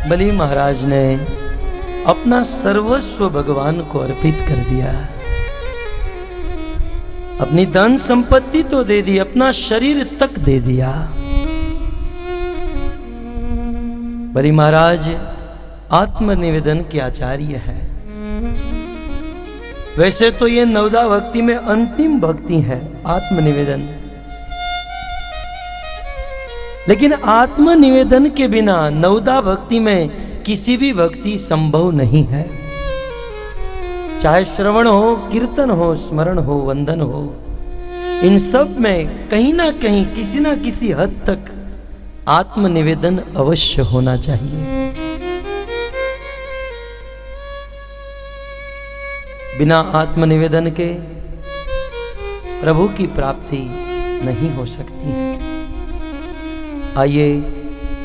बलि महाराज ने अपना सर्वस्व भगवान को अर्पित कर दिया। अपनी धन संपत्ति तो दे दी, अपना शरीर तक दे दिया। बलि महाराज आत्मनिवेदन के आचार्य है। वैसे तो ये नवदा भक्ति में अंतिम भक्ति है, आत्मनिवेदन। लेकिन आत्मनिवेदन के बिना नवदा भक्ति में किसी भी भक्ति संभव नहीं है। चाहे श्रवण हो, कीर्तन हो, स्मरण हो, वंदन हो, इन सब में कहीं ना कहीं किसी ना किसी हद तक आत्मनिवेदन अवश्य होना चाहिए। बिना आत्मनिवेदन के प्रभु की प्राप्ति नहीं हो सकती है। आइए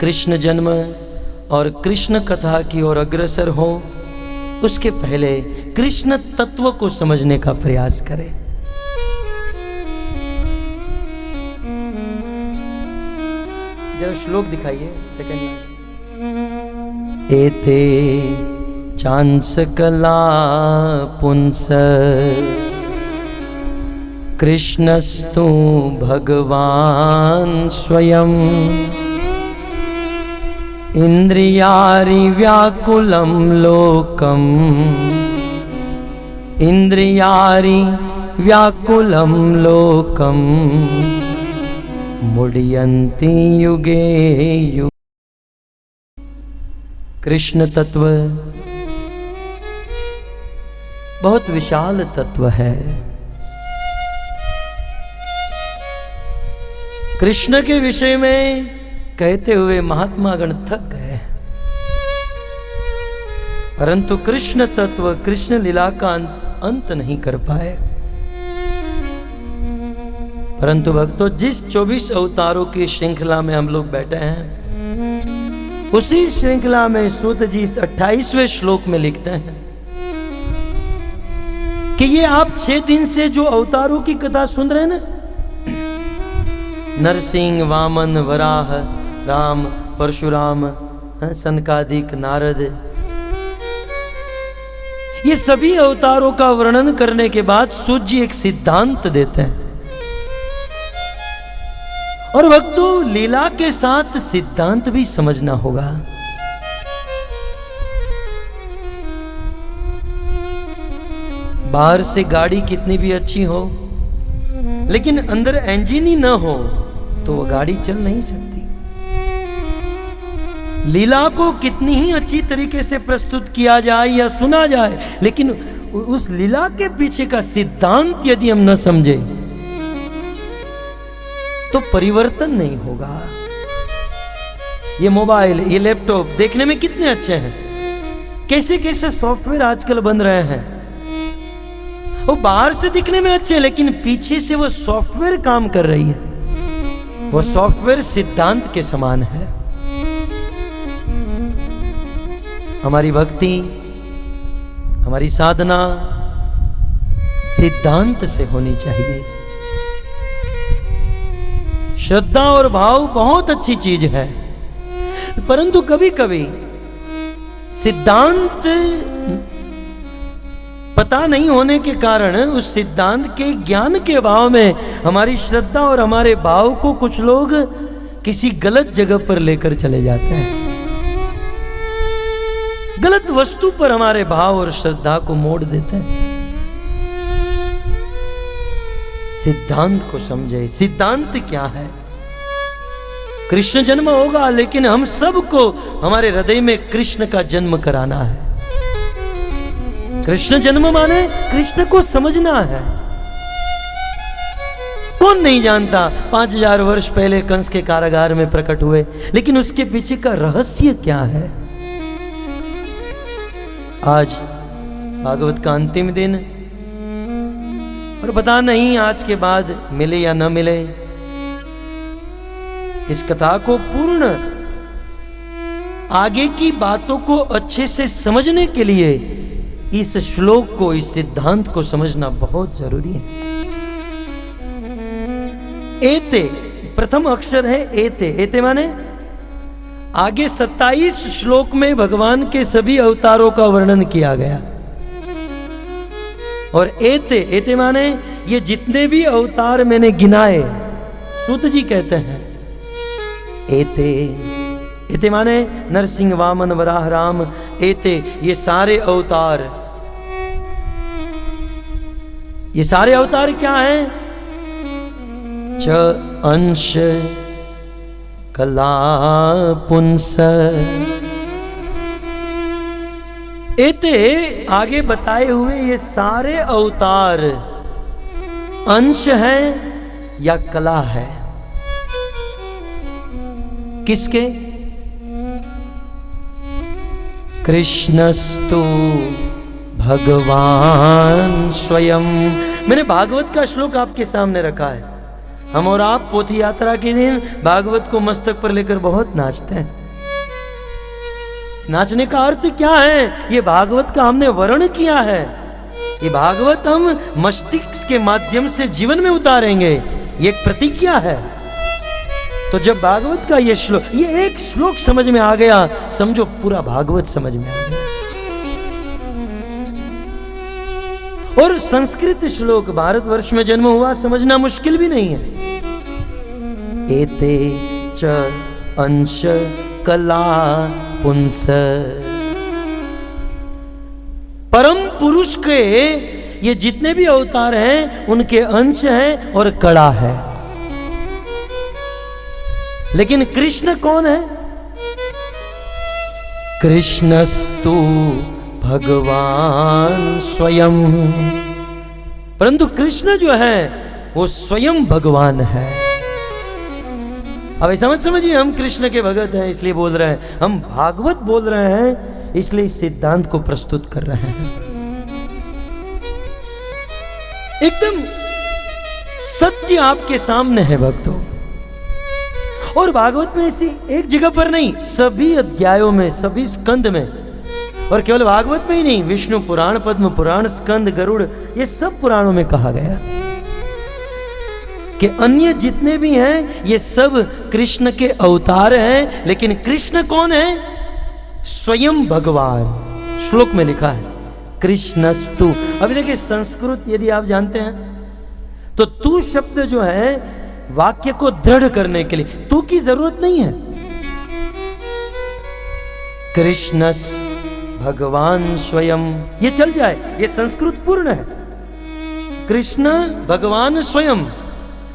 कृष्ण जन्म और कृष्ण कथा की ओर अग्रसर हो, उसके पहले कृष्ण तत्व को समझने का प्रयास करें। जरा श्लोक दिखाइए, सेकंड लास्ट। एते चांस कला पुंस कृष्णस्तु भगवान स्वयं इंद्रियारि व्याकुलं लोकम इंद्रियारि व्याकुलं लोकम मुड्यन्ति युगे युगे। कृष्ण तत्व बहुत विशाल तत्व है। कृष्ण के विषय में कहते हुए महात्मा गण थक गए, परंतु कृष्ण तत्व, कृष्ण लीला का अंत नहीं कर पाए। परंतु भक्तों, जिस 24 अवतारों की श्रृंखला में हम लोग बैठे हैं, उसी श्रृंखला में सूत जी इस 28वें श्लोक में लिखते हैं कि ये आप 6 दिन से जो अवतारों की कथा सुन रहे हैं ना, नरसिंह, वामन, वराह, राम, परशुराम, सनकादिक, नारद, ये सभी अवतारों का वर्णन करने के बाद सूत जी एक सिद्धांत देते हैं। और भक्तों, लीला के साथ सिद्धांत भी समझना होगा। बाहर से गाड़ी कितनी भी अच्छी हो, लेकिन अंदर इंजन ही ना हो तो वो गाड़ी चल नहीं सकती। लीला को कितनी ही अच्छी तरीके से प्रस्तुत किया जाए या सुना जाए, लेकिन उस लीला के पीछे का सिद्धांत यदि हम न समझे तो परिवर्तन नहीं होगा। ये मोबाइल, ये लैपटॉप देखने में कितने अच्छे हैं, कैसे कैसे सॉफ्टवेयर आजकल बन रहे हैं। वो बाहर से दिखने में अच्छे, लेकिन पीछे से वो सॉफ्टवेयर काम कर रही है। वो सॉफ्टवेयर सिद्धांत के समान है। हमारी भक्ति, हमारी साधना सिद्धांत से होनी चाहिए। श्रद्धा और भाव बहुत अच्छी चीज है, परंतु कभी कभी सिद्धांत पता नहीं होने के कारण, उस सिद्धांत के ज्ञान के अभाव में हमारी श्रद्धा और हमारे भाव को कुछ लोग किसी गलत जगह पर लेकर चले जाते हैं। गलत वस्तु पर हमारे भाव और श्रद्धा को मोड़ देते हैं। सिद्धांत को समझे। सिद्धांत क्या है? कृष्ण जन्म होगा, लेकिन हम सबको हमारे हृदय में कृष्ण का जन्म कराना है। कृष्ण जन्म माने कृष्ण को समझना है। कौन नहीं जानता 5000 वर्ष पहले कंस के कारागार में प्रकट हुए, लेकिन उसके पीछे का रहस्य क्या है? आज भागवत का अंतिम दिन, और पता नहीं आज के बाद मिले या न मिले। इस कथा को पूर्ण आगे की बातों को अच्छे से समझने के लिए इस श्लोक को, इस सिद्धांत को समझना बहुत जरूरी है। एते, प्रथम अक्षर है एते। एते माने आगे 27 श्लोक में भगवान के सभी अवतारों का वर्णन किया गया। और एते माने ये जितने भी अवतार मैंने गिनाए, सूत जी कहते हैं एते माने नरसिंह, वामन, वराह, राम, ये सारे अवतार, ये सारे अवतार क्या हैं? च अंश कला पुंस। एते आगे बताए हुए ये सारे अवतार अंश है या कला है? किसके? कृष्णस्तु भगवान स्वयं। मैंने भागवत का श्लोक आपके सामने रखा है। हम और आप पोथी यात्रा के दिन भागवत को मस्तक पर लेकर बहुत नाचते हैं। नाचने का अर्थ क्या है? ये भागवत का हमने वर्णन किया है। ये भागवत हम मस्तिष्क के माध्यम से जीवन में उतारेंगे, ये एक प्रतिज्ञा है। तो जब भागवत का ये श्लोक, ये एक श्लोक समझ में आ गया, समझो पूरा भागवत समझ में आ गया। और संस्कृत श्लोक, भारतवर्ष में जन्म हुआ, समझना मुश्किल भी नहीं है। एते च अंश कला पुंस। परम पुरुष के ये जितने भी अवतार हैं उनके अंश हैं और कला है। लेकिन कृष्ण कौन है? कृष्णस्तु भगवान स्वयं। परंतु कृष्ण जो है वो स्वयं भगवान है। अब ऐसा मत समझिए हम कृष्ण के भगत हैं इसलिए बोल रहे हैं, हम भागवत बोल रहे हैं इसलिए इस सिद्धांत को प्रस्तुत कर रहे हैं। एकदम सत्य आपके सामने है भक्तों। और भागवत में इसी एक जगह पर नहीं, सभी अध्यायों में, सभी स्कंद में, और केवल भागवत में ही नहीं, विष्णु पुराण, पद्म पुराण, स्कंद, गरुड़, ये सब पुराणों में कहा गया कि अन्य जितने भी हैं ये सब कृष्ण के अवतार हैं। लेकिन कृष्ण कौन है? स्वयं भगवान। श्लोक में लिखा है कृष्णस्तु। अभी देखिए संस्कृत यदि आप जानते हैं तो तू शब्द जो है वाक्य को दृढ़ करने के लिए, तू की जरूरत नहीं है। कृष्णस भगवान स्वयं, ये चल जाए, ये संस्कृत पूर्ण है। कृष्ण भगवान स्वयं,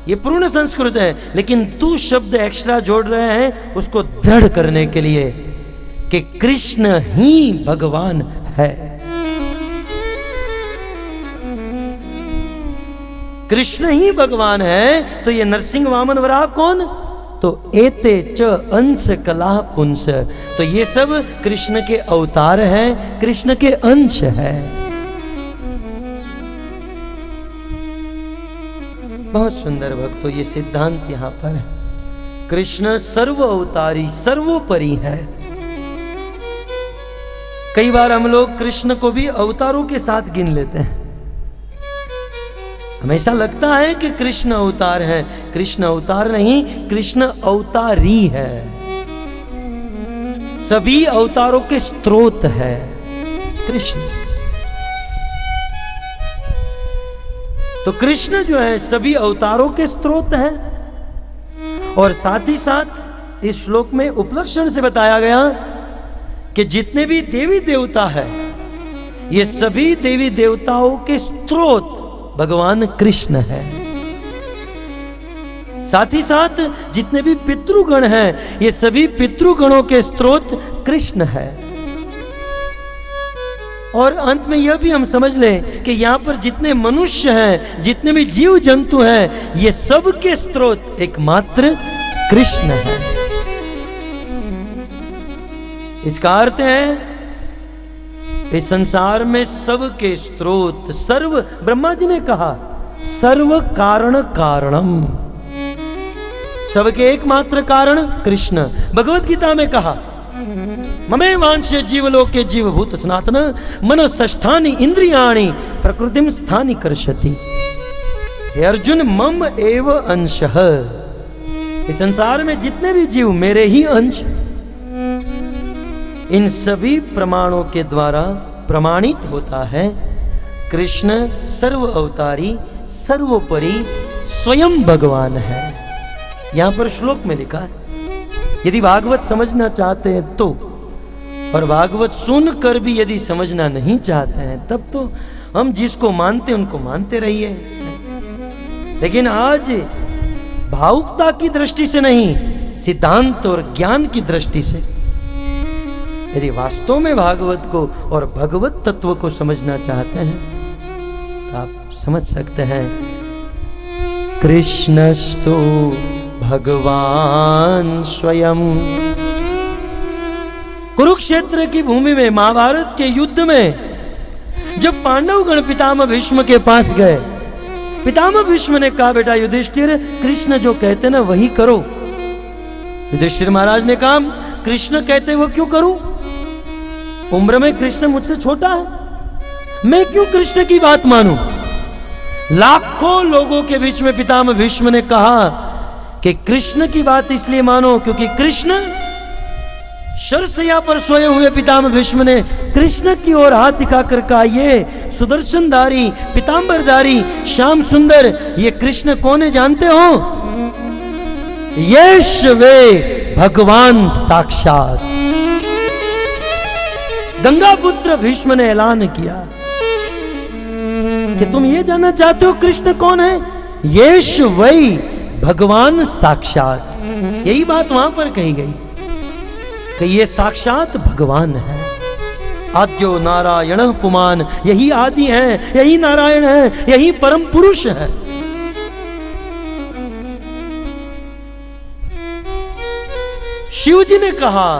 ये पूर्ण संस्कृत है। लेकिन तू शब्द एक्स्ट्रा जोड़ रहे हैं उसको दृढ़ करने के लिए कि कृष्ण ही भगवान है। कृष्ण ही भगवान है। तो ये नरसिंह, वामन, वराह कौन? तो एते च अंश कला पुंस। तो ये सब कृष्ण के अवतार हैं, कृष्ण के अंश है। बहुत सुंदर भक्तों, ये सिद्धांत यहां पर है। कृष्ण सर्व अवतारी, सर्वोपरि है। कई बार हम लोग कृष्ण को भी अवतारों के साथ गिन लेते हैं। हमेशा लगता है कि कृष्ण अवतार है। कृष्ण अवतार नहीं, कृष्ण अवतारी है। सभी अवतारों के स्रोत है कृष्ण। तो कृष्ण जो है सभी अवतारों के स्रोत है। और साथ ही साथ इस श्लोक में उपलक्षण से बताया गया कि जितने भी देवी देवता है ये सभी देवी देवताओं के स्रोत भगवान कृष्ण है। साथ ही साथ जितने भी पितृगण हैं ये सभी पितृगणों के स्रोत कृष्ण है। और अंत में यह भी हम समझ लें कि यहां पर जितने मनुष्य हैं, जितने भी जीव जंतु हैं, ये सब के स्रोत एकमात्र कृष्ण है। इसका अर्थ है इस संसार में सबके स्रोत, सर्व, ब्रह्मा जी ने कहा सर्व कारण कारणम, सबके एकमात्र कारण कृष्ण। भगवत गीता में कहा ममे वांशे जीवलोके जीवभूत सनातन मनोष्ठानि इंद्रियाणि प्रकृतिम स्थानि कर्षति। हे अर्जुन मम एव अंशः। इस संसार में जितने भी जीव मेरे ही अंश, इन सभी प्रमाणों के द्वारा प्रमाणित होता है कृष्ण सर्व अवतारी सर्वोपरि स्वयं भगवान है। यहां पर श्लोक में लिखा है। यदि भागवत समझना चाहते हैं तो, और भागवत सुनकर भी यदि समझना नहीं चाहते हैं तब तो हम जिसको मानते हैं उनको मानते रहिए, लेकिन आज भावुकता की दृष्टि से नहीं, सिद्धांत और ज्ञान की दृष्टि से यदि वास्तव में भागवत को और भगवत तत्व को समझना चाहते हैं तो आप समझ सकते हैं। कृष्णस्तु भगवान स्वयं। कुरुक्षेत्र की भूमि में महाभारत के युद्ध में जब पांडवगण पितामह भीष्म के पास गए, पितामह भीष्म ने कहा बेटा युधिष्ठिर, कृष्ण जो कहते ना वही करो। युधिष्ठिर महाराज ने कहा कृष्ण कहते वो क्यों करूं? उम्र में कृष्ण मुझसे छोटा है, मैं क्यों कृष्ण की बात मानूं? लाखों लोगों के बीच में पितामह भीष्म ने कहा कि कृष्ण की बात इसलिए मानो क्योंकि कृष्ण शरशैया पर सोए हुए पितामह भीष्म ने कृष्ण की ओर हाथ दिखाकर कहा, ये सुदर्शनधारी पीतांबरधारी श्याम सुंदर ये कृष्ण कौन है जानते हो? यश वे भगवान साक्षात। गंगापुत्र भीष्म ने ऐलान किया कि तुम ये जानना चाहते हो कृष्ण कौन है? यश वही भगवान साक्षात। यही बात वहां पर कही गई कि ये साक्षात भगवान है। आद्यो नारायण पुमान, यही आदि है, यही नारायण है, यही परम पुरुष है। शिव जी ने कहा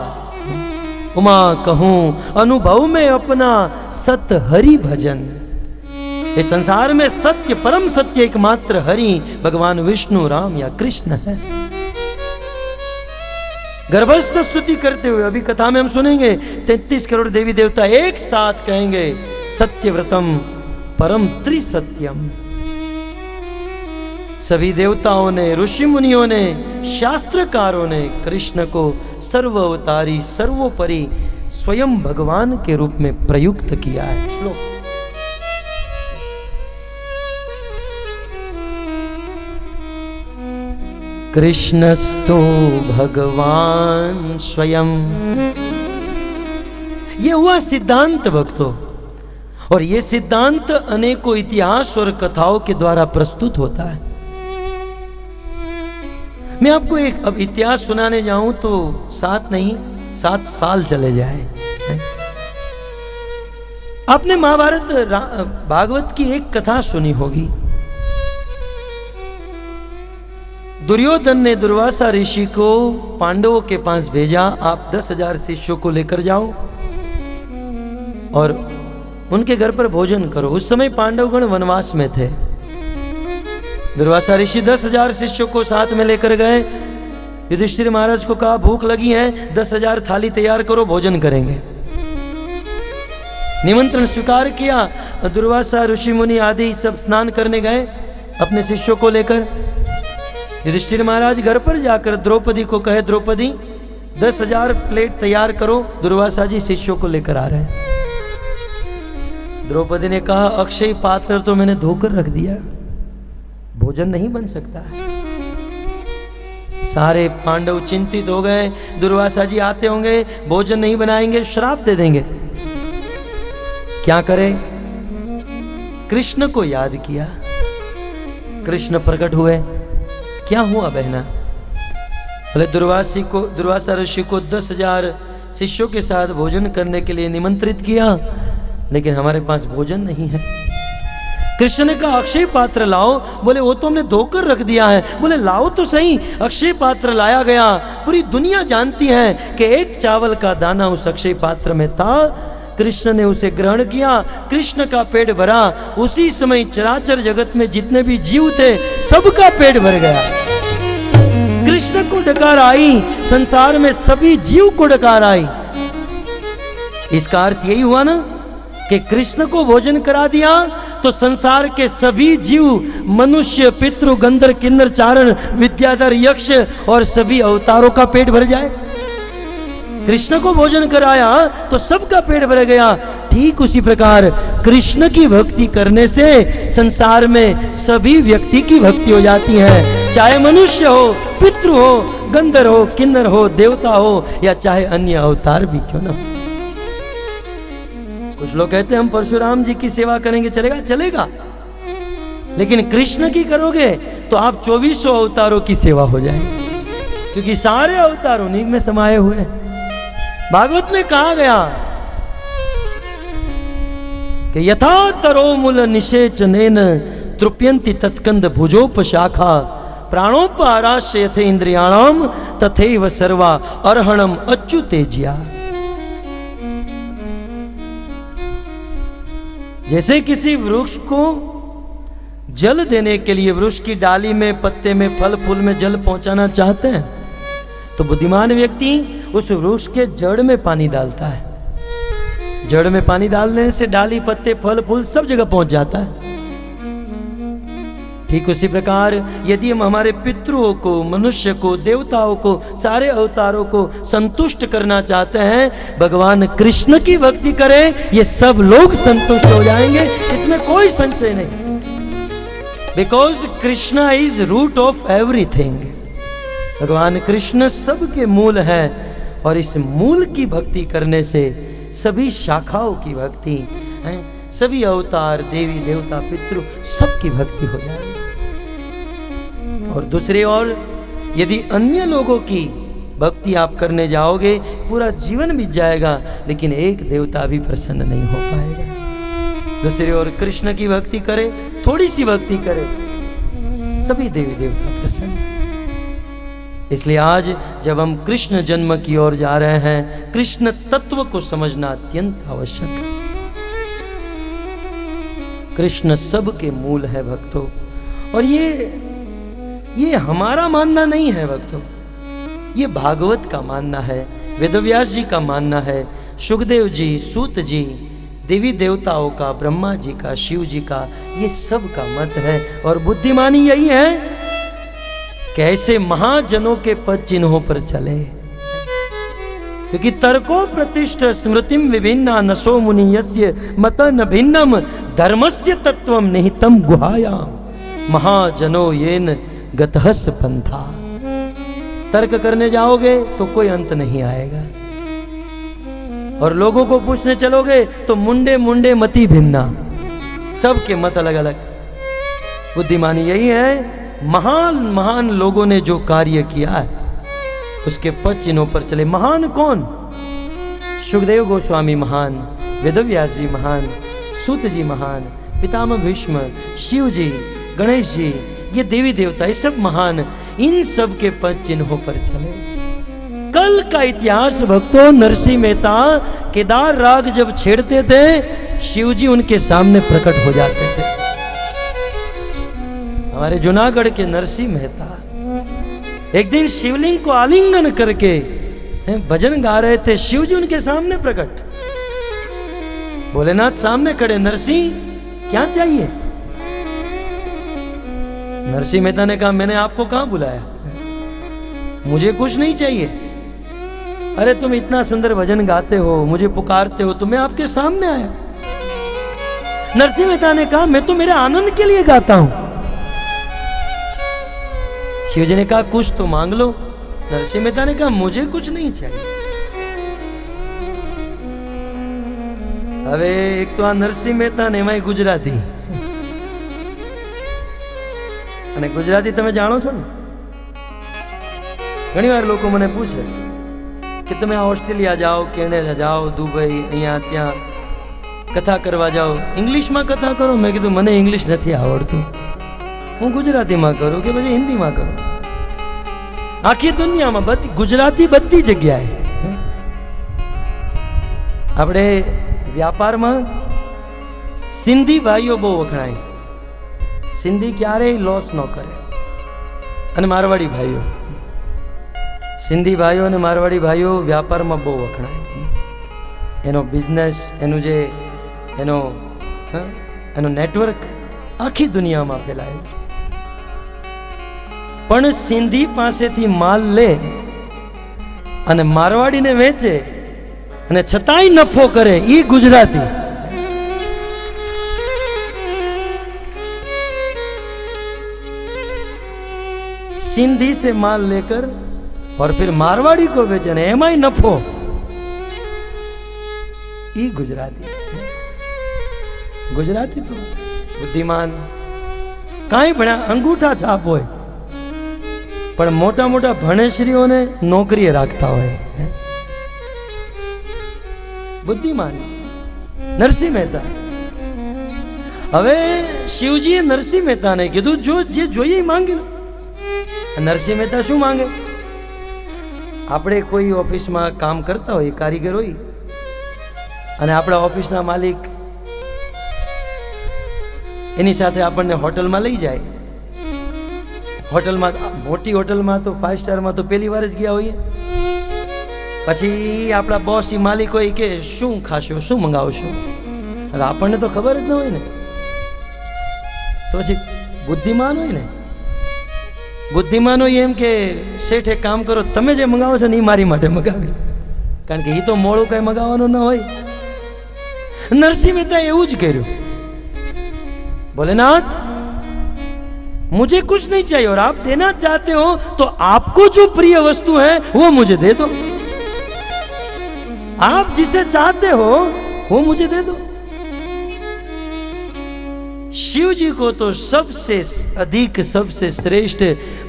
उमा कहूं अनुभव में अपना सत हरि भजन। इस संसार में सत्य परम सत्य एकमात्र हरि भगवान विष्णु राम या कृष्ण है। गर्भस्थ स्तुति करते हुए अभी कथा में हम सुनेंगे 33 करोड़ देवी देवता एक साथ कहेंगे सत्यव्रतम परम त्रिसत्यम। सभी देवताओं ने, ऋषि मुनियों ने, शास्त्रकारों ने कृष्ण को सर्व अवतारी सर्वोपरि स्वयं भगवान के रूप में प्रयुक्त किया है। श्लोक कृष्णस्तु भगवान स्वयं। ये हुआ सिद्धांत भक्तों, और ये सिद्धांत अनेकों इतिहास और कथाओं के द्वारा प्रस्तुत होता है। मैं आपको एक अब इतिहास सुनाने जाऊं तो 7 नहीं 7 साल चले जाए। आपने महाभारत भागवत की एक कथा सुनी होगी। दुर्योधन ने दुर्वासा ऋषि को पांडवों के पास भेजा, आप 10,000 शिष्यों को लेकर जाओ और उनके घर पर भोजन करो। उस समय पांडवगण वनवास में थे। दुर्वासा ऋषि 10,000 शिष्यों को साथ में लेकर गए। युधिष्ठिर महाराज को कहा भूख लगी है, 10,000 थाली तैयार करो, भोजन करेंगे। निमंत्रण स्वीकार किया। दुर्वासा ऋषि मुनि आदि सब स्नान करने गए अपने शिष्यों को लेकर। युधिष्ठिर महाराज घर पर जाकर द्रौपदी को कहे द्रौपदी 10,000 प्लेट तैयार करो, दुर्वासा जी शिष्यों को लेकर आ रहे हैं। द्रौपदी ने कहा अक्षय पात्र तो मैंने धोकर रख दिया, भोजन नहीं बन सकता। सारे पांडव चिंतित हो गए, दुर्वासा जी आते होंगे, भोजन नहीं बनाएंगे, श्राप दे देंगे। क्या करें? कृष्ण को याद किया। कृष्ण प्रकट हुए। क्या हुआ बहना? बोले दुर्वासा ऋषि को 10,000 शिष्यों के साथ भोजन करने के लिए निमंत्रित किया, लेकिन हमारे पास भोजन नहीं है। कृष्ण ने कहा अक्षय पात्र लाओ। बोले वो तो हमने धोकर रख दिया है। बोले लाओ तो सही। अक्षय पात्र लाया गया। पूरी दुनिया जानती है कि एक चावल का दाना उस अक्षय पात्र में था। कृष्ण ने उसे ग्रहण किया, कृष्ण का पेट भरा। उसी समय चराचर जगत में जितने भी जीव थे सबका पेट भर गया। कृष्ण को डकार आई, संसार में सभी जीव को डकार आई। इसका अर्थ यही हुआ ना कि कृष्ण को भोजन करा दिया तो संसार के सभी जीव, मनुष्य, पितृ, गंधर्व, किन्नर, चारण, विद्याधर, यक्ष और सभी अवतारों का पेट भर जाए। कृष्ण को भोजन कराया तो सबका पेट भर गया। ठीक उसी प्रकार कृष्ण की भक्ति करने से संसार में सभी व्यक्ति की भक्ति हो जाती है, चाहे मनुष्य हो, पितृ हो, गंधर्व हो, किन्नर हो, देवता हो या चाहे अन्य अवतार भी क्यों ना हो। कुछ लोग कहते हैं हम परशुराम जी की सेवा करेंगे, चलेगा? चलेगा, लेकिन कृष्ण की करोगे तो आप 2400 अवतारों की सेवा हो जाएगी, क्योंकि सारे अवतार उन्हीं में समाये हुए हैं। भागवत में कहा गया कि यथा तरो मूल निषेचनेन तृप्यन्ति तस्कंद भुजोपशाखा प्राणोपहाराश्च यथे इंद्रियाणाम तथैव सर्वा अर्हणम अच्युतेज्या। जैसे किसी वृक्ष को जल देने के लिए वृक्ष की डाली में, पत्ते में, फल फूल में जल पहुंचाना चाहते हैं तो बुद्धिमान व्यक्ति उस वृक्ष के जड़ में पानी डालता है। जड़ में पानी डालने से डाली, पत्ते, फल फूल सब जगह पहुंच जाता है। ठीक उसी प्रकार यदि हम हमारे पितरों को, मनुष्य को, देवताओं को, सारे अवतारों को संतुष्ट करना चाहते हैं, भगवान कृष्ण की भक्ति करें, ये सब लोग संतुष्ट हो जाएंगे, इसमें कोई संशय नहीं। Because Krishna is root of everything. भगवान कृष्ण सबके मूल है और इस मूल की भक्ति करने से सभी शाखाओं की भक्ति है, सभी अवतार, देवी देवता, पितृ सबकी भक्ति हो जाएगी। और दूसरी ओर यदि अन्य लोगों की भक्ति आप करने जाओगे, पूरा जीवन बीत जाएगा लेकिन एक देवता भी प्रसन्न नहीं हो पाएगा। दूसरी ओर कृष्ण की भक्ति करे, थोड़ी सी भक्ति करे, सभी देवी देवता प्रसन्न। इसलिए आज जब हम कृष्ण जन्म की ओर जा रहे हैं, कृष्ण तत्व को समझना अत्यंत आवश्यक है। कृष्ण सबके मूल है भक्तों, और ये हमारा मानना नहीं है भक्तों, ये भागवत का मानना है, वेदव्यास जी का मानना है, सुखदेव जी, सूत जी, देवी देवताओं का, ब्रह्मा जी का, शिव जी का, ये सब का मत है। और बुद्धिमानी यही है कि ऐसे महाजनों के पद चिन्हों पर चले, क्योंकि तर्को प्रतिष्ठ स्मृतिम विभिन्ना नशो मुनि यस्य मत न भिन्नम धर्मस्य तत्वम निहितम गुहायाम महाजनो येन गतहस पंथा। तर्क करने जाओगे तो कोई अंत नहीं आएगा, और लोगों को पूछने चलोगे तो मुंडे मुंडे मति भिन्ना, सबके मत अलग अलग। बुद्धिमानी यही है, महान महान लोगों ने जो कार्य किया है उसके पद चिन्हों पर चले। महान कौन? सुखदेव गोस्वामी महान, वेदव्यास जी महान, सूत जी महान, पितामह भीष्म, शिव जी, गणेश जी, ये देवी देवता, ये सब महान, इन सब के पद चिन्हों पर चले। कल का इतिहास भक्तों, नरसिंह मेहता केदार राग जब छेड़ते थे, शिव जी उनके सामने प्रकट हो जाते थे। हमारे जूनागढ़ के नरसिंह मेहता एक दिन शिवलिंग को आलिंगन करके भजन गा रहे थे, शिव जी उनके सामने प्रकट। भोलेनाथ सामने खड़े, नरसिंह क्या चाहिए? नरसिंह मेहता ने कहा मैंने आपको कहां बुलाया, मुझे कुछ नहीं चाहिए। अरे तुम इतना सुंदर भजन गाते हो, मुझे पुकारते हो, तो मैं आपके सामने आया। नरसिंह मेहता ने कहा मैं तो मेरे आनंद के लिए गाता हूं। शिव जी ने कहा कुछ तो मांग लो। नरसिंह मेहता ने कहा मुझे कुछ नहीं चाहिए। હવે એક તો આ નરસિંહ મહેતા ને એમાંય ગુજરાતી, અને ગુજરાતી તમે જાણો છો ને, ઘણી વાર લોકો મને પૂછે કે તમે ઓસ્ટ્રેલિયા જાઓ, કેનેડા જાઓ, દુબઈ, અહીંયા ત્યાં કથા કરવા જાઓ, ઇંગ્લિશમાં કથા કરો? મેં કીધું મને ઇંગ્લિશ નથી આવડતું, હું ગુજરાતીમાં કરું કે પછી હિન્દીમાં કરું। આખી દુનિયામાં ગુજરાતી બધી જગ્યાએ। આપણે વ્યાપારમાં સિંધી ભાઈઓ બહુ વખણાય, સિંધી ક્યારેય લોસ ન કરે, અને મારવાડી ભાઈઓ, સિંધી ભાઈઓ અને મારવાડી ભાઈઓ વ્યાપારમાં બહુ વખણાય। એનો બિઝનેસ, એનો નેટવર્ક આખી દુનિયામાં ફેલાય। પણ સિંધી પાસેથી માલ લે અને મારવાડીને વેચે અને છતાંય નફો કરે, એ ગુજરાતી. सिंधी से माल लेकर और फिर मारवाड़ी को बेचे, एमाय नफो, ई गुजराती. गुजराती तो बुद्धिमान, काई भण्या अंगूठा छाप होय पण मोटा मोटा भणेश्रीओने नौकरी राखता होय. बुद्धिमान नरसिंह मेहता. हवे शिवजीए नरसिंह मेहता ने कीधुं जो जे जोईए मांगी लो. नरसिंह मेहता शू मांगे? આપણે કોઈ ઓફિસમાં કામ કરતા હોય, કારીગર હોય, અને આપણા ઓફિસના માલિક એની સાથે આપણને હોટલમાં લઈ જાય. હોટલમાં, મોટી હોટલમાં તો 5 સ્ટારમાં તો પહેલી વાર જ ગયા હોઈએ. પછી આપણા બોસ ઈ માલિક હોય કે શું ખાશો, શું મંગાવશો, હવે આપણને તો ખબર જ ન હોય ને. તો પછી બુદ્ધિમાન હોય ને, बुद्धिमान हो एम के सेठ एक काम करो, तमे जे मंगावो छो ने मारी माटे मंगावी लो, कारण के तो मोड़ू कई मंगाववानुं न होय. नरसिंह मेहता एवुं ज कर्युं. भोलेनाथ, मुझे कुछ नहीं चाहिए और आप देना चाहते हो तो आपको जो प्रिय वस्तु है वो मुझे दे दो. आप जिसे चाहते हो वो मुझे दे दो. शिव जी को तो सबसे अधिक, सबसे श्रेष्ठ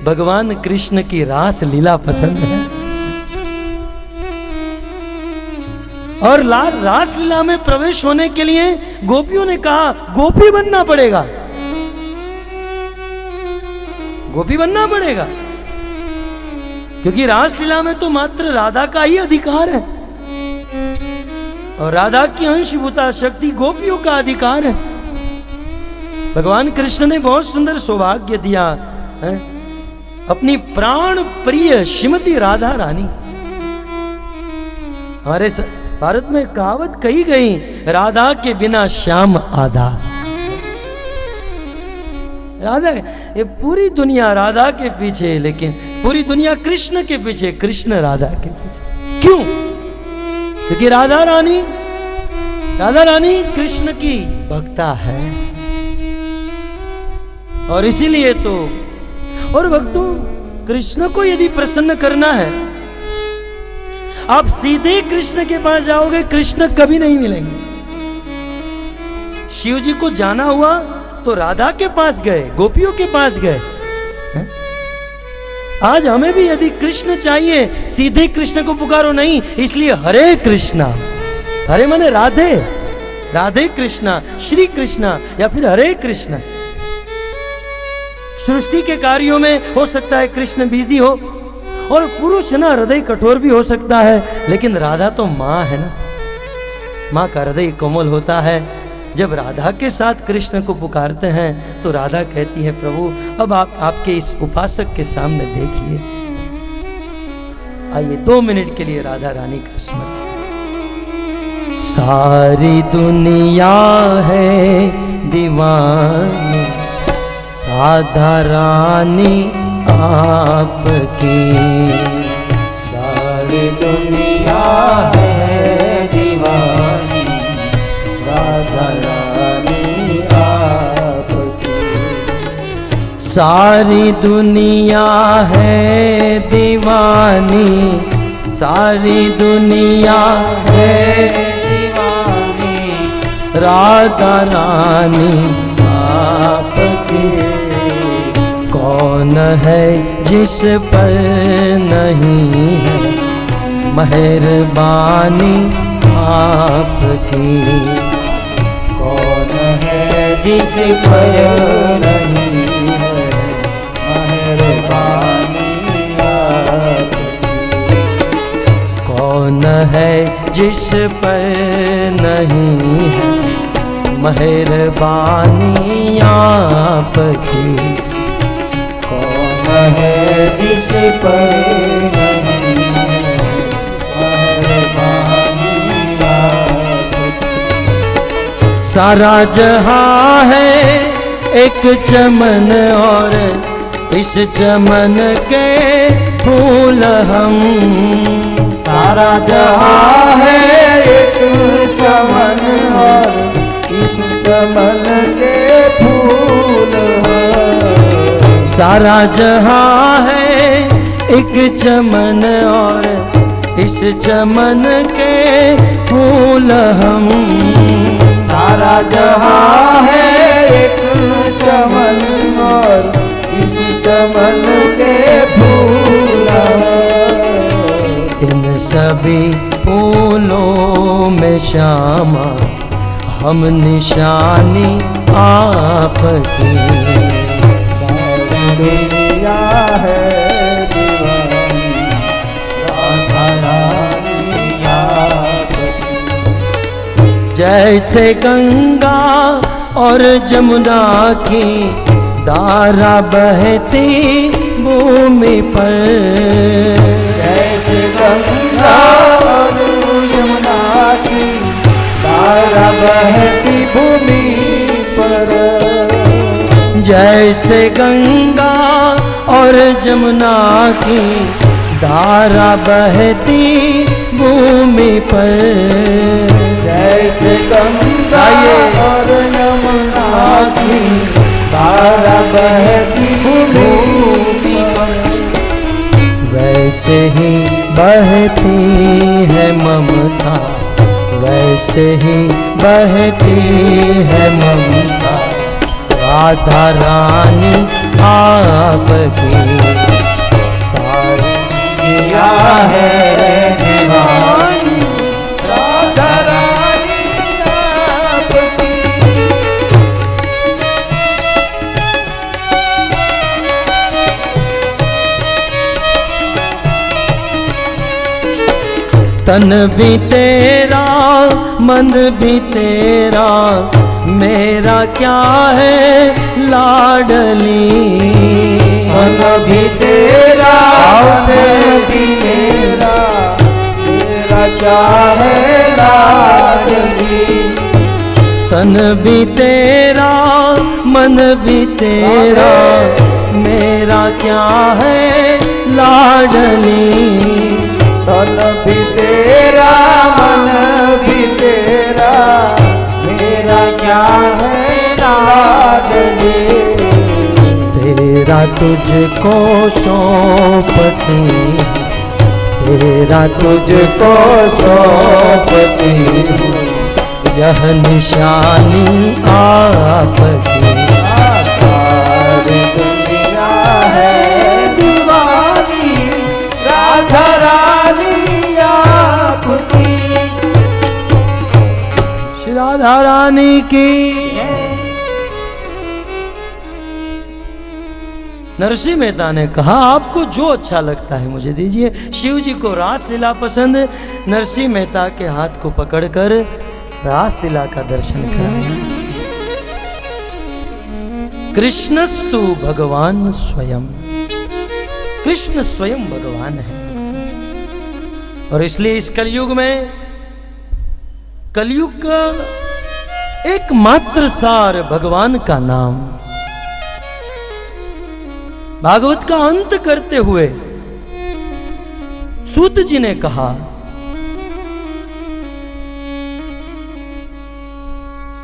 भगवान कृष्ण की रास लीला पसंद है. और रास लीला में प्रवेश होने के लिए गोपियों ने कहा गोपी बनना पड़ेगा, गोपी बनना पड़ेगा, क्योंकि रास लीला में तो मात्र राधा का ही अधिकार है और राधा की अंशभूता शक्ति गोपियों का अधिकार है. भगवान कृष्ण ने बहुत सुंदर सौभाग्य दिया है, अपनी प्राण प्रिय श्रीमती राधा रानी. हमारे भारत में कहावत कही गई, राधा के बिना श्याम आधा. राधा, ये पूरी दुनिया राधा के पीछे, लेकिन पूरी दुनिया कृष्ण के पीछे, कृष्ण राधा के पीछे. क्यों? क्योंकि राधा रानी कृष्ण की भक्ता है. और इसीलिए तो, और भक्तों, कृष्ण को यदि प्रसन्न करना है, आप सीधे कृष्ण के पास जाओगे, कृष्ण कभी नहीं मिलेंगे. शिव जी को जाना हुआ तो राधा के पास गए, गोपियों के पास गए. आज हमें भी यदि कृष्ण चाहिए, सीधे कृष्ण को पुकारो नहीं. इसलिए हरे कृष्णा, हरे माने राधे, राधे कृष्णा, श्री कृष्णा, या फिर हरे कृष्ण. सृष्टि के कार्यों में हो सकता है कृष्ण बिजी हो, और पुरुष है ना, हृदय कठोर भी हो सकता है, लेकिन राधा तो माँ है ना, माँ का हृदय कोमल होता है. जब राधा के साथ कृष्ण को पुकारते हैं तो राधा कहती है प्रभु अब आप आपके इस उपासक के सामने देखिए. आइए 2 मिनट के लिए राधा रानी का स्मरण. सारी दुनिया है दीवानी, राधा रानी आपकी. सारी दुनिया है दीवानी, राधा रानी आपकी. सारी दुनिया है दीवानी, सारी दुनिया है दीवानी, राधा रानी आपकी. कौन है जिस पर नहीं है मेहरबानी आपकी. कौन है जिस पर नहीं है मेहरबानी आपकी. कौन है जिस पर नहीं है मेहरबानी आपकी. है जिस पर नहीं मेहरबानी आपकी. सारा जहां है एक चमन और इस चमन के फूल हम. सारा जहां है एक समन और इस चमन के फूल हैं। सारा जहां है एक चमन और इस चमन के फूल हम। सारा जहां है एक चमन और इस चमन के फूल हैं। इन सभी फूलों में श्यामा हम निशानी आपकी। दुनिया है दीवानी राधा रानी आपकी। जैसे गंगा और जमुना की धारा बहती भूमि पर। जैसे गंगा और यमुना की धारा बहती भूमि पर। जैसे गंगा और जमुना की धारा बहती भूमि पर। जैसे गंगा और यमुना की धारा बहती भूमि पर। वैसे ही बहती है ममता, वैसे ही बहती है ममता राधा रानी आपकी। सारी दुनिया है दीवानी राधा रानी आपकी। तन भी तेरा मन भी तेरा मेरा क्या है लाडली। मन भी तेरा मन भी तेरा मेरा क्या है लाडली। तन भी तेरा मन भी तेरा मेरा क्या है लाडली। तन भी तेरा मन भी तेरा मेरा क्या है लाडली। तेरा तुझको सौंपती, तेरा तुझको सौंपती हूँ यह निशानी आपकी। सारी दुनिया है दीवानी राधा रानी आपकी। श्री राधा रानी की। नरसिंह मेहता ने कहा आपको जो अच्छा लगता है मुझे दीजिए। शिव जी को रासलीला पसंद, नरसिंह मेहता के हाथ को पकड़कर रासलीला का दर्शन कराया। कृष्णस्तु भगवान स्वयं, कृष्ण स्वयं भगवान है। और इसलिए इस कलयुग में, कलयुग का एकमात्र सार भगवान का नाम। भागवत का अंत करते हुए सूत जी ने कहा,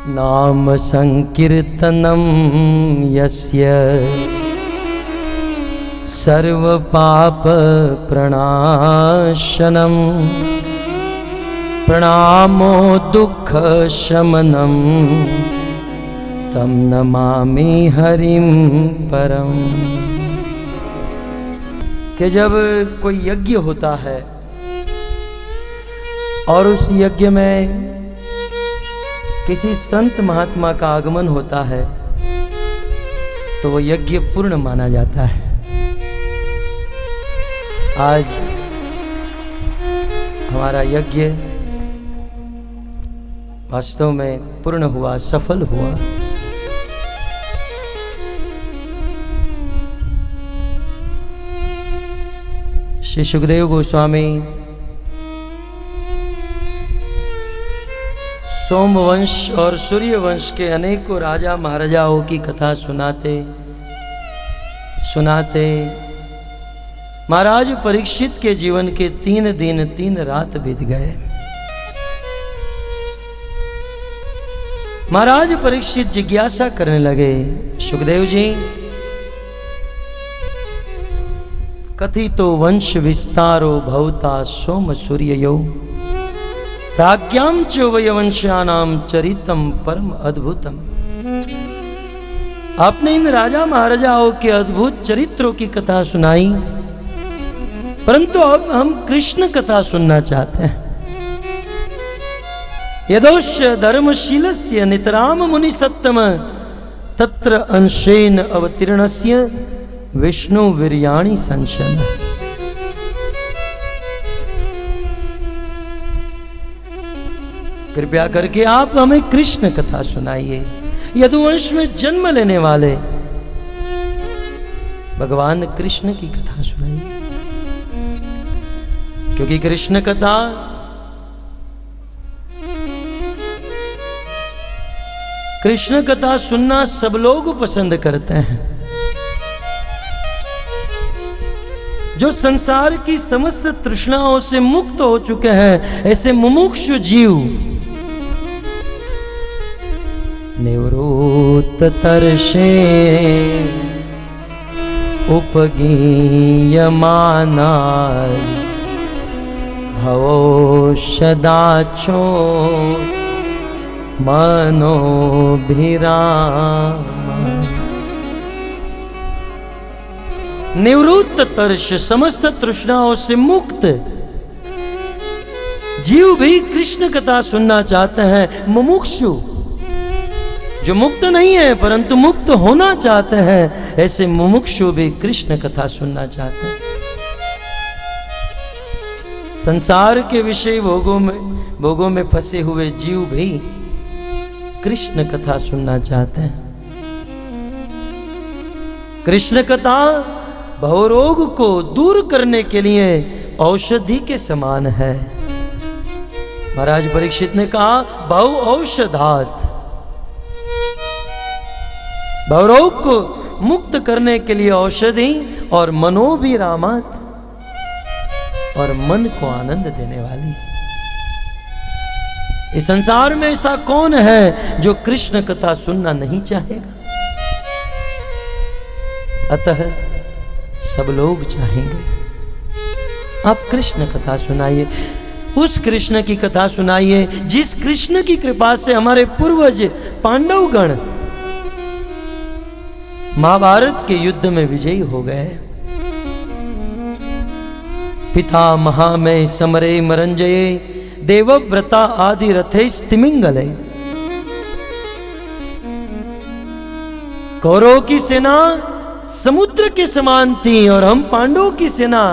नाम संकीर्तनम यस्य सर्व पाप प्रणाशनम प्रणामो दुख शमनम तम नमामि हरिम परम। कि जब कोई यज्ञ होता है और उस यज्ञ में किसी संत महात्मा का आगमन होता है तो वो यज्ञ पूर्ण माना जाता है। आज हमारा यज्ञ वास्तव में पूर्ण हुआ, सफल हुआ। श्री सुखदेव गोस्वामी सोमवंश और सूर्यवंश के अनेकों राजा महाराजाओं की कथा सुनाते सुनाते महाराज परीक्षित के जीवन के 3 दिन 3 रात बीत गए। महाराज परीक्षित जिज्ञासा करने लगे, सुखदेव जी, कथितो वंश विस्तारो भवता सोम सूर्ययो राज्ञाम च वयवंशानाम चरितम परम अद्भुतम। आपने इन राजा महाराजाओं के अद्भुत चरित्रों की कथा सुनाई, परंतु अब हम कृष्ण कथा सुनना चाहते हैं। यदोश्य धर्मशीलस्य नितराम मुनि सत्तम तत्र अंशेन अवतीर्णस्य विष्णु वीर्याणि संशन। कृपया करके आप हमें कृष्ण कथा सुनाइए। यदुवंश में जन्म लेने वाले भगवान कृष्ण की कथा सुनाइए, क्योंकि कृष्ण कथा सुनना सब लोग पसंद करते हैं। जो संसार की समस्त तृष्णाओं से मुक्त हो चुके हैं, ऐसे मुमुक्षु जीव निवृत्त तरशे उपगीयमानाय भवोषदाचो मनोभिराम। निवृत्त तर्ष, समस्त तृष्णाओं से मुक्त जीव भी कृष्ण कथा सुनना चाहते हैं। मुमुक्षु जो मुक्त नहीं है परंतु मुक्त होना चाहते हैं, ऐसे मुमुक्षु भी कृष्ण कथा सुनना चाहते हैं। संसार के विषय भोगों में फंसे हुए जीव भी कृष्ण कथा सुनना चाहते हैं। कृष्ण कथा भवरोग को दूर करने के लिए औषधि के समान है। महाराज परीक्षित ने कहा, भव औषधात, भवरोग को मुक्त करने के लिए औषधि और मनोभिरामात, और मन को आनंद देने वाली। इस संसार में ऐसा कौन है जो कृष्ण कथा सुनना नहीं चाहेगा? अतः सब लोग चाहेंगे। आप कृष्ण कथा सुनाइए, उस कृष्ण की कथा सुनाइए जिस कृष्ण की कृपा से हमारे पूर्वज पांडवगण महाभारत के युद्ध में विजयी हो गए। पिता महामय समरे मरंजये देवव्रता आदि रथे स्तिमिंगले। कौरवों की सेना समुद्र के समान थी और हम पांडवों की सेना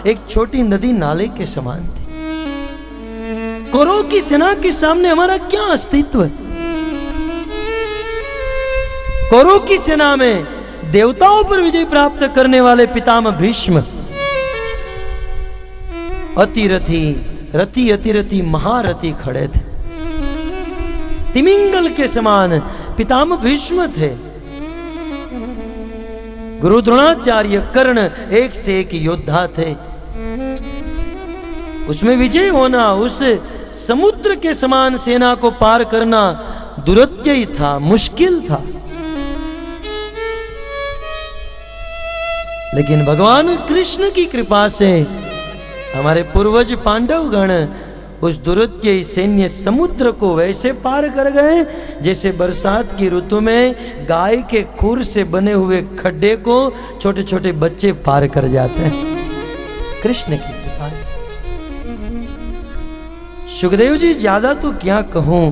एक छोटी नदी नाले के समान थी। कौरवों की सेना के सामने हमारा क्या अस्तित्व है? कौरवों की सेना में देवताओं पर विजय प्राप्त करने वाले पितामह भीष्म, अतिरथी रति अतिरथी महारथी खड़े थे। तिमिंगल के समान पितामह भीष्म थे। गुरु द्रोणाचार्य, कर्ण एक से एक योद्धा थे। उसमें विजय होना, उस समुद्र के समान सेना को पार करना दुरत्य ही था, मुश्किल था। लेकिन भगवान कृष्ण की कृपा से हमारे पूर्वज पांडवगण उस दुरत्य सैन्य समुद्र को वैसे पार कर गए जैसे बरसात की ऋतु में गाय के खुर से बने हुए खड्डे को छोटे छोटे बच्चे पार कर जाते हैं, कृष्ण की कृपा से। सुखदेव जी, ज्यादा तो क्या कहूं,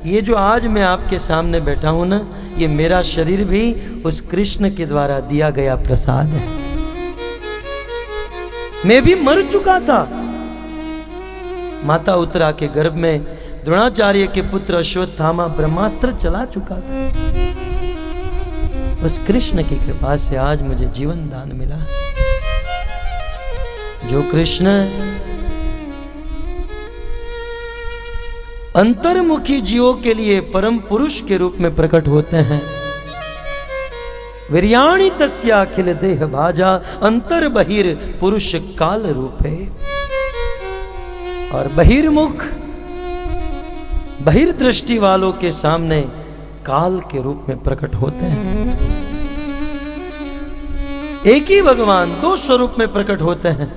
ये जो आज मैं आपके सामने बैठा हूं ना, ये मेरा शरीर भी उस कृष्ण के द्वारा दिया गया प्रसाद है। मैं भी मर चुका था। माता उत्तरा के गर्भ में द्रोणाचार्य के पुत्र अश्वत्थामा ब्रह्मास्त्र चला चुका था। उस कृष्ण की कृपा से आज मुझे जीवन दान मिला। जो कृष्ण अंतर्मुखी जीवों के लिए परम पुरुष के रूप में प्रकट होते हैं, वीर्याणि तस्या अखिल देह भाजा अंतर बहिर पुरुष काल रूपे। और बहिर्मुख बहिर्दृष्टि वालों के सामने काल के रूप में प्रकट होते हैं। एक ही भगवान दो स्वरूप में प्रकट होते हैं।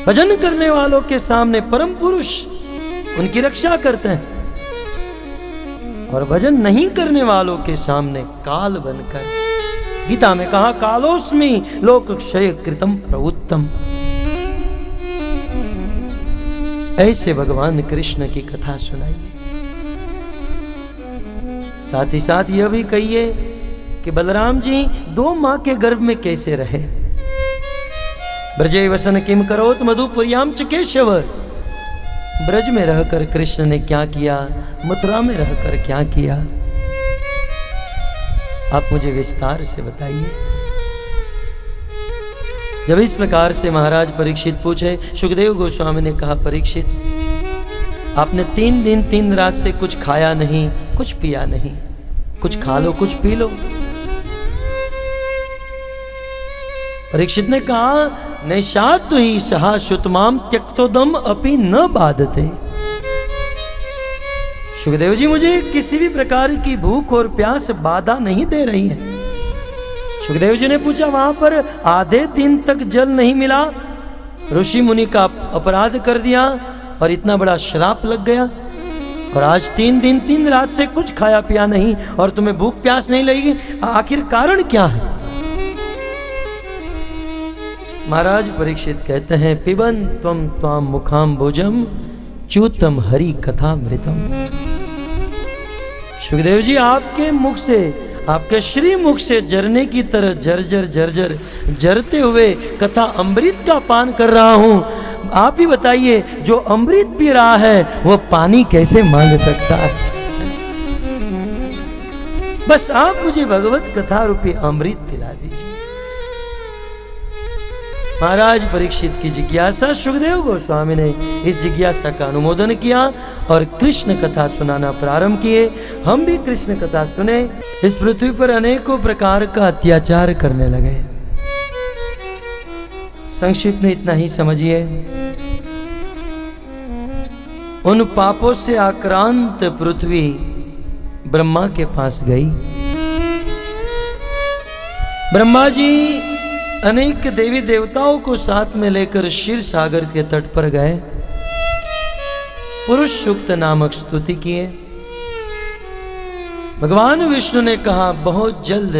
भजन करने वालों के सामने परम पुरुष उनकी रक्षा करते हैं, और भजन नहीं करने वालों के सामने काल बनकर, गीता में कहा कालोस्मि लोक क्षय कृतम प्रवुत्तम। ऐसे भगवान कृष्ण की कथा सुनाइए। साथ ही साथ यह भी कहिए कि बलराम जी 2 मां के गर्भ में कैसे रहे। ब्रजे वसन किम करोत मधुपुर्याम च केशव। ब्रज में रहकर कृष्ण ने क्या किया, मथुरा में रहकर क्या किया, आप मुझे विस्तार से बताइए। जब इस प्रकार से महाराज परीक्षित पूछे, सुखदेव गोस्वामी ने कहा, परीक्षित आपने 3 दिन 3 रात से कुछ खाया नहीं, कुछ पिया नहीं, कुछ खा लो कुछ पी लो। परीक्षित ने कहा, नैषाद्य ही सहा शुतमाम त्यक्तोदम अपि न बाधते। सुखदेव जी मुझे किसी भी प्रकार की भूख और प्यास बाधा नहीं दे रही है। सुखदेव जी ने पूछा, वहां पर आधे दिन तक जल नहीं मिला, ऋषि मुनि का अपराध कर दिया और इतना बड़ा श्राप लग गया, और आज 3 दिन 3 रात से कुछ खाया पिया नहीं और तुम्हें भूख प्यास नहीं लगेगी, आखिर कारण क्या है? महाराज परीक्षित कहते हैं, पिबन त्वम त्वाम मुखाम भोजम च्यूतम हरि कथा मृतम। सुखदेव जी आपके मुख से, आपके श्री मुख से जरने की तरह जर्जर जर्जर जरते हुए कथा अमृत का पान कर रहा हूं। आप ही बताइए, जो अमृत पी रहा है वह पानी कैसे मांग सकता है? बस आप मुझे भगवत कथा रूपी अमृत पिला दीजिए। महाराज परीक्षित की जिज्ञासा सुखदेव गोस्वामी ने इस जिज्ञासा का अनुमोदन किया और कृष्ण कथा सुनाना प्रारंभ किए। हम भी कृष्ण कथा सुने। इस पृथ्वी पर अनेकों प्रकार का अत्याचार करने लगे। संक्षिप्त में इतना ही समझिए, उन पापों से आक्रांत पृथ्वी ब्रह्मा के पास गई। ब्रह्मा जी अनेक देवी देवताओं को साथ में लेकर क्षीर सागर के तट पर गए, पुरुष सूक्त नामक स्तुति किए। भगवान विष्णु ने कहा, बहुत जल्द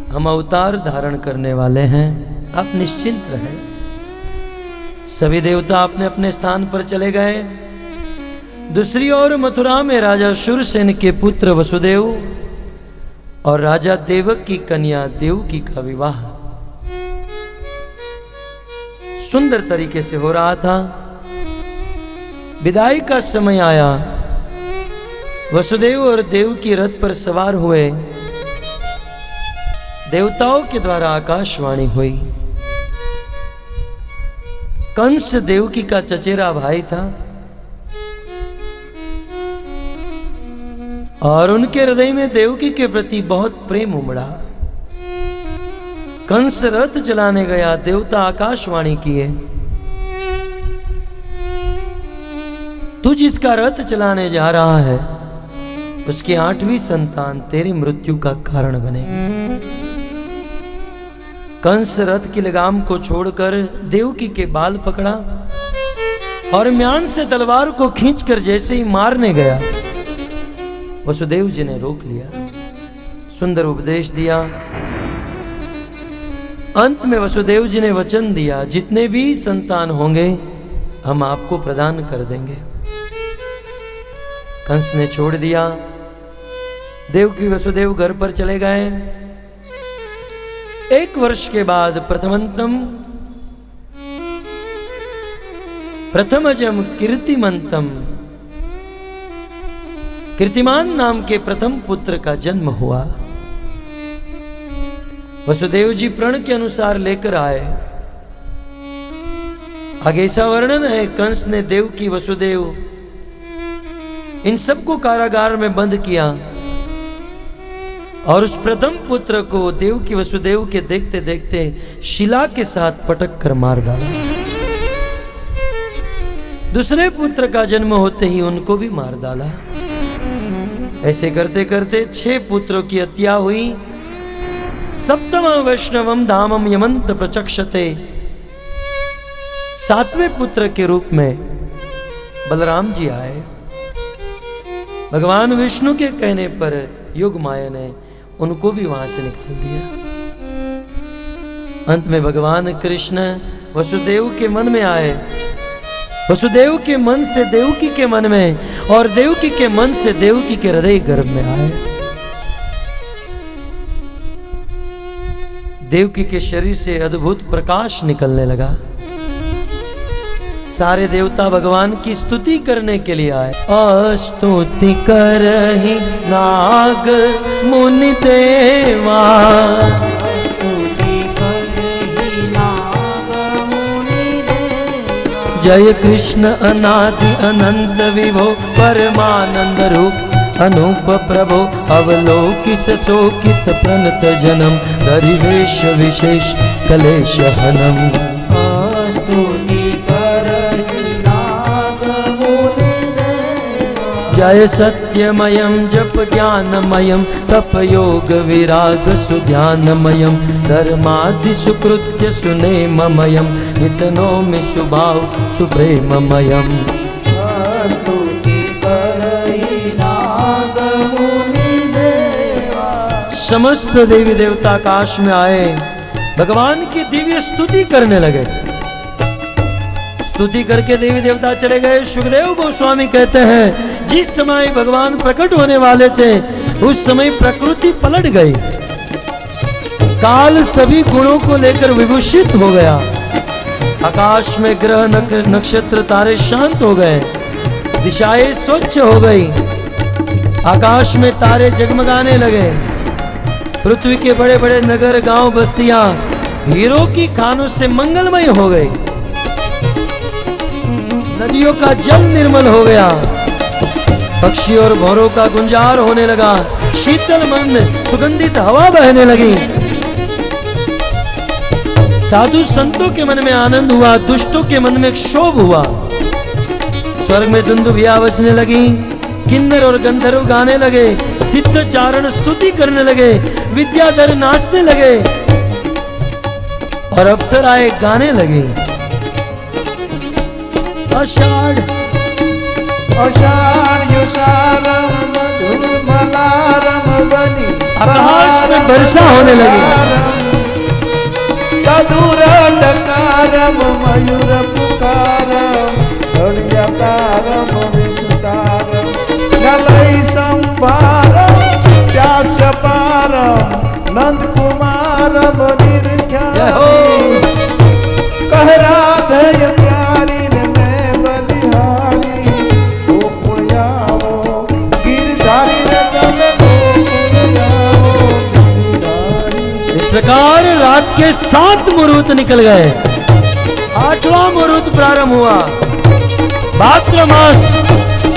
हम अवतार धारण करने वाले हैं, आप निश्चिंत रहें। सभी देवता अपने अपने स्थान पर चले गए। दूसरी ओर मथुरा में राजा शूरसेन के पुत्र वसुदेव और राजा देवक की कन्या देवकी का विवाह सुंदर तरीके से हो रहा था। विदाई का समय आया। वसुदेव और देवकी रथ पर सवार हुए। देवताओं के द्वारा आकाशवाणी हुई। कंस देवकी का चचेरा भाई था और उनके हृदय में देवकी के प्रति बहुत प्रेम उमड़ा। कंस रथ चलाने गया, देवता आकाशवाणी किए, तू जिसका रथ चलाने जा रहा है उसकी 8वीं संतान तेरी मृत्यु का कारण बनेगी। कंस रथ की लगाम को छोड़कर देवकी के बाल पकड़ा और म्यान से तलवार को खींचकर जैसे ही मारने गया, वसुदेव जी ने रोक लिया, सुंदर उपदेश दिया। अंत में वसुदेव जी ने वचन दिया, जितने भी संतान होंगे हम आपको प्रदान कर देंगे। कंस ने छोड़ दिया। देवकी वसुदेव घर पर चले गए। 1 वर्ष के बाद प्रथमजम कीर्तिमंतम, कीर्तिमान नाम के प्रथम पुत्र का जन्म हुआ। वसुदेव जी प्रण के अनुसार लेकर आए। आगे ऐसा वर्णन है, कंस ने देवकी वसुदेव इन सबको कारागार में बंद किया और उस प्रथम पुत्र को देवकी वसुदेव के देखते देखते शिला के साथ पटक कर मार डाला। दूसरे पुत्र का जन्म होते ही उनको भी मार डाला। ऐसे करते करते 6 पुत्रों की हत्या हुई। सप्तम वैष्णवम धामम यमंत प्रचक्षते, 7वें पुत्र के रूप में बलराम जी आए। भगवान विष्णु के कहने पर योग माया ने उनको भी वहां से निकाल दिया। अंत में भगवान कृष्ण वसुदेव के मन में आए, वसुदेव के मन से देवकी के मन में, और देवकी के मन से देवकी के हृदय गर्भ में आए। देवकी के शरीर से अद्भुत प्रकाश निकलने लगा। सारे देवता भगवान की स्तुति करने के लिए आए। अस्तुति करहि नाग मुनि देवा, जय कृष्ण अनादि अनंत विभो परमानंद रूप अनूप प्रभो, अवलोकित शोकित प्रणत जनम, दरिवेश विशेष कलेश हनम। जय सत्यमयम जप ज्ञानमयम, तप योग विराग सुध्यानमयम, धर्मादि सुकृत्य सुनेममयम, नितनो में सुभाव सुप्रेममयम। समस्त देवी देवता आकाश में आए, भगवान की दिव्य स्तुति करने लगे। स्तुति करके देवी देवता चले गए। सुखदेव गोस्वामी कहते हैं जिस समय भगवान प्रकट होने वाले थे उस समय प्रकृति पलट गई, काल सभी गुणों को लेकर विभूषित हो गया। आकाश में ग्रह नक्षत्र तारे शांत हो गए, दिशाएं स्वच्छ हो गई, आकाश में तारे जगमगाने लगे। पृथ्वी के बड़े बड़े नगर गांव बस्तियां हीरो की खानों से मंगलमय हो गई। नदियों का जल निर्मल हो गया, पक्षी और भौरों का गुंजार होने लगा, शीतल मंद सुगंधित हवा बहने लगी। साधु संतों के मन में आनंद हुआ, दुष्टों के मन में क्षोभ हुआ। स्वर्ग में दुंदुभिया बजने लगी, किन्नर और गंधर्व गाने लगे, सिद्ध चारण स्तुति करने लगे, विद्याधर नाचने लगे और अप्सराएं गाने लगी। आषाढ़ आकाश में वर्षा होने लगी। मयूर पुकारम विष्णुतारम, गलई संपारम प्यास पारम, नंद कुमारम निर्ख्याति, कह राधे प्यारी में बलिहारी, गोकुल जाओ गिरधारी इस प्रकार रात के 7 मुहूर्त निकल गए। 8वां मुहूर्त प्रारंभ हुआ। भाद्र मास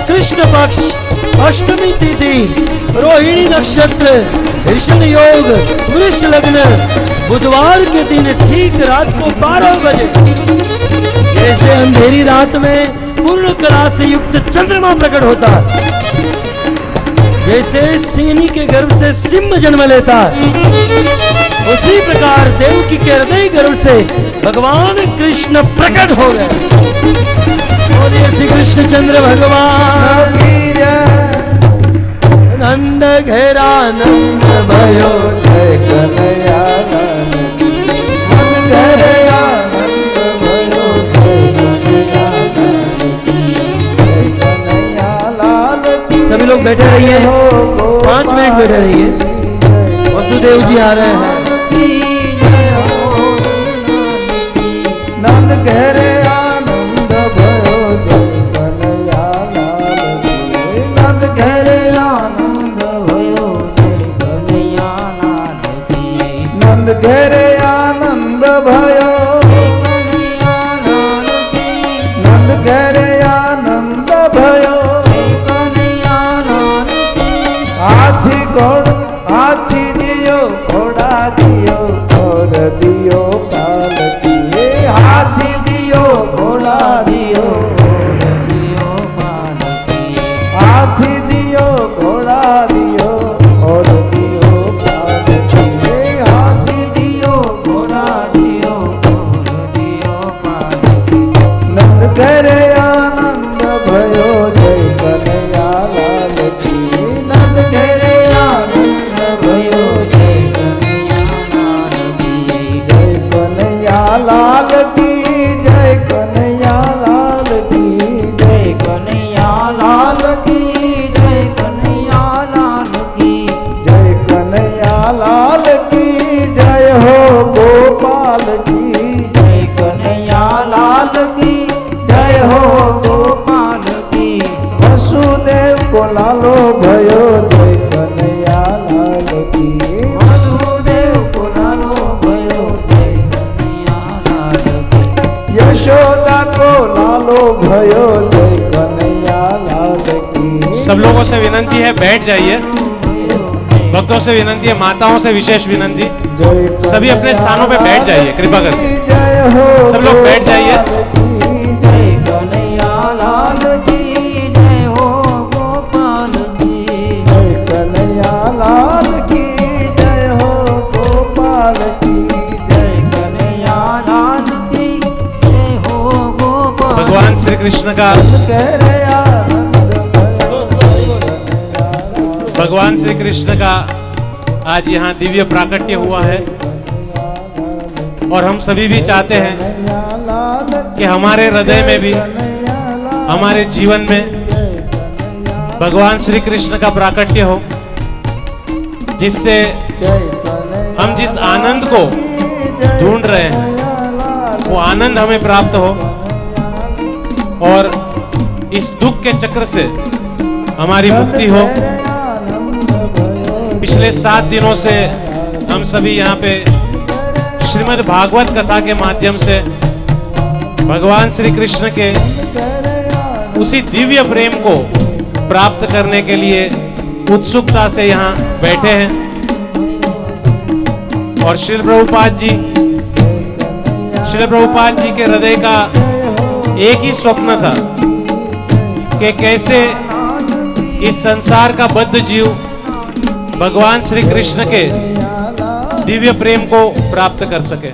कृष्ण पक्ष अष्टमी तिथि, रोहिणी नक्षत्र, ऋषण योग, वृष लग्न, बुधवार के दिन ठीक रात को 12 बजे जैसे अंधेरी रात में पूर्ण कला से युक्त चंद्रमा प्रकट होता, जैसे सिंह के गर्भ से सिंह जन्म लेता, उसी प्रकार देवकी के हृदय गर्भ से भगवान कृष्ण प्रकट हो गए। बोलिए श्री कृष्ण चंद्र भगवान, नंद घेरा नंद भयो जय कन्हैया, नंद घेरा नंद भयो जय कन्हैया लाल। सभी लोग बैठे रहिए, 5 मिनट बैठे रहिए। वसुदेव जी आ रहे हैं। नंद घेरे आनंद भयो जय कन्हैया लाल, नंद घेरे आनंद भयो जय कन्हैया लाल, नंद घेरे आनंद भयो, नंद घेरे आनंद भयो, हाथी घोड़ हाथी दियो पालकी हाथी दियो घोड़ा दियो हाथी दियो घोड़ा दियो और दियो पालकी हाथी दियो घोड़ा दियो और दियो पालकी नंद घरे आनंद भयो जय कन्हैया लाल की नंद घरे आनंद भयो जय कन्हैया लाल की जय कन्हैया लाल की जय कन्हैया लाल की जय कन्हैया लाल की जय कन्हैया लाल की जय हो गोपाल की जय कन्हैया लाल की जय हो गोपाल की वसुदेव को लालो भयो जय कन्हैया लाल की वसुदेव को लालो भयो जय कन्हैया लाल की यशोदा को लालो भयो जय कन्हैया लाल की सब लोगों से विनंती है बैठ जाइए। भक्तों से विनंती है, माताओं से विशेष विनंती, सभी अपने स्थानों पे बैठ जाइए कृपा करके। जय हो सब लोग बैठ जाइए। जय कन्हैया लाल की जय हो गोपाल की जय कन्हैया लाल की जय हो गोपाल की जय कन्हैया लाल की जय हो गोपाल भगवान श्री कृष्ण का भगवान श्री कृष्ण का आज यहाँ दिव्य प्राकट्य हुआ है और हम सभी भी चाहते हैं कि हमारे हृदय में भी हमारे जीवन में भगवान श्री कृष्ण का प्राकट्य हो, जिससे हम जिस आनंद को ढूंढ रहे हैं वो आनंद हमें प्राप्त हो और इस दुख के चक्र से हमारी मुक्ति हो। पिछले 7 दिनों से हम सभी यहाँ पे श्रीमद् भागवत कथा के माध्यम से भगवान श्री कृष्ण के उसी दिव्य प्रेम को प्राप्त करने के लिए उत्सुकता से यहाँ बैठे हैं और श्रील प्रभुपाद जी के हृदय का एक ही स्वप्न था कि कैसे इस संसार का बद्ध जीव भगवान श्री कृष्ण के दिव्य प्रेम को प्राप्त कर सके।